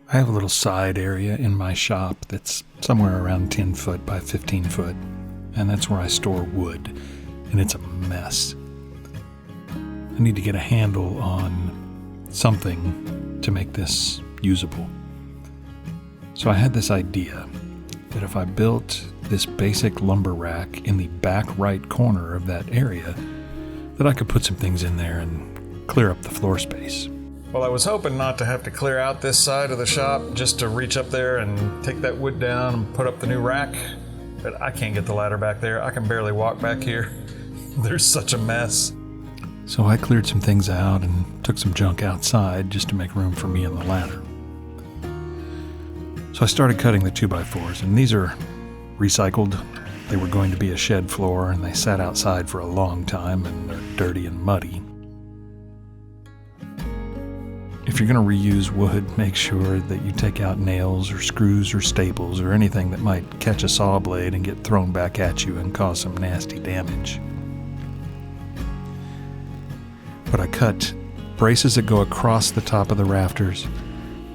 I have a little side area in my shop that's somewhere around 10 foot by 15 foot, and that's where I store wood, and it's a mess. I need to get a handle on something to make this usable. So I had this idea that if I built this basic lumber rack in the back right corner of that area, that I could put some things in there and clear up the floor space. Well, I was hoping not to have to clear out this side of the shop just to reach up there and take that wood down and put up the new rack, but I can't get the ladder back there. I can barely walk back here. There's such a mess. So I cleared some things out and took some junk outside just to make room for me and the ladder. So I started cutting the 2x4s, and these are recycled. They were going to be a shed floor, and they sat outside for a long time, and they're dirty and muddy. If you're going to reuse wood, make sure that you take out nails or screws or staples or anything that might catch a saw blade and get thrown back at you and cause some nasty damage. But I cut braces that go across the top of the rafters,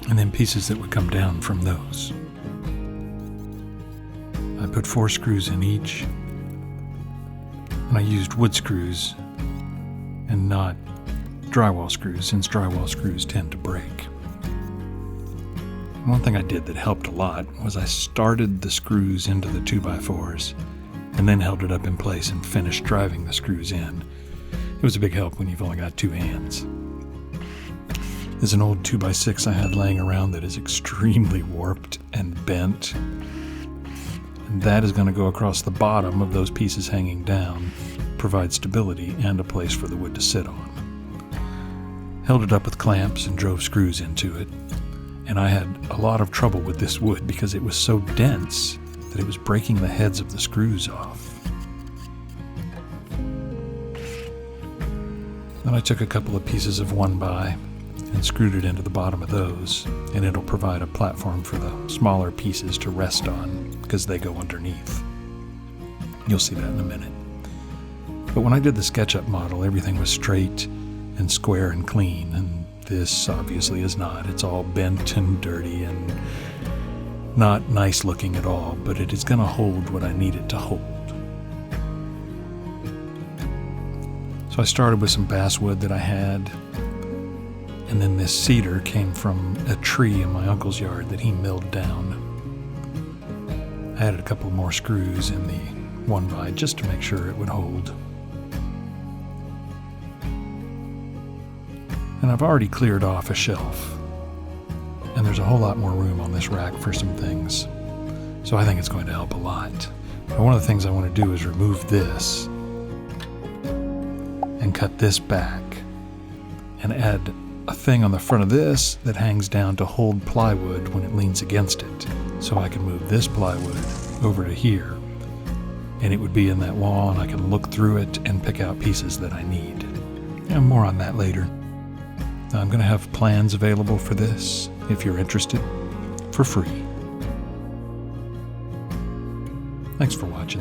and then pieces that would come down from those. I put 4 screws in each, and I used wood screws and not drywall screws, since drywall screws tend to break. One thing I did that helped a lot was I started the screws into the 2x4s and then held it up in place and finished driving the screws in. It was a big help when you've only got 2 hands. There's an old 2x6 I had laying around that is extremely warped and bent, and that is going to go across the bottom of those pieces hanging down, provide stability and a place for the wood to sit on. Held it up with clamps and drove screws into it, and I had a lot of trouble with this wood because it was so dense that it was breaking the heads of the screws off. Then I took a couple of pieces of 1x and screwed it into the bottom of those, and it'll provide a platform for the smaller pieces to rest on because they go underneath. You'll see that in a minute. But when I did the SketchUp model, everything was straight and square and clean, and this obviously is not. It's all bent and dirty and not nice looking at all, but it is going to hold what I need it to hold. So I started with some basswood that I had, and then this cedar came from a tree in my uncle's yard that he milled down. I added a couple more screws in the 1x just to make sure it would hold. And I've already cleared off a shelf, and there's a whole lot more room on this rack for some things, so I think it's going to help a lot. But one of the things I want to do is remove this and cut this back and add a thing on the front of this that hangs down to hold plywood when it leans against it, so I can move this plywood over to here, and it would be in that wall, and I can look through it and pick out pieces that I need. And more on that later. I'm going to have plans available for this, if you're interested, for free. Thanks for watching.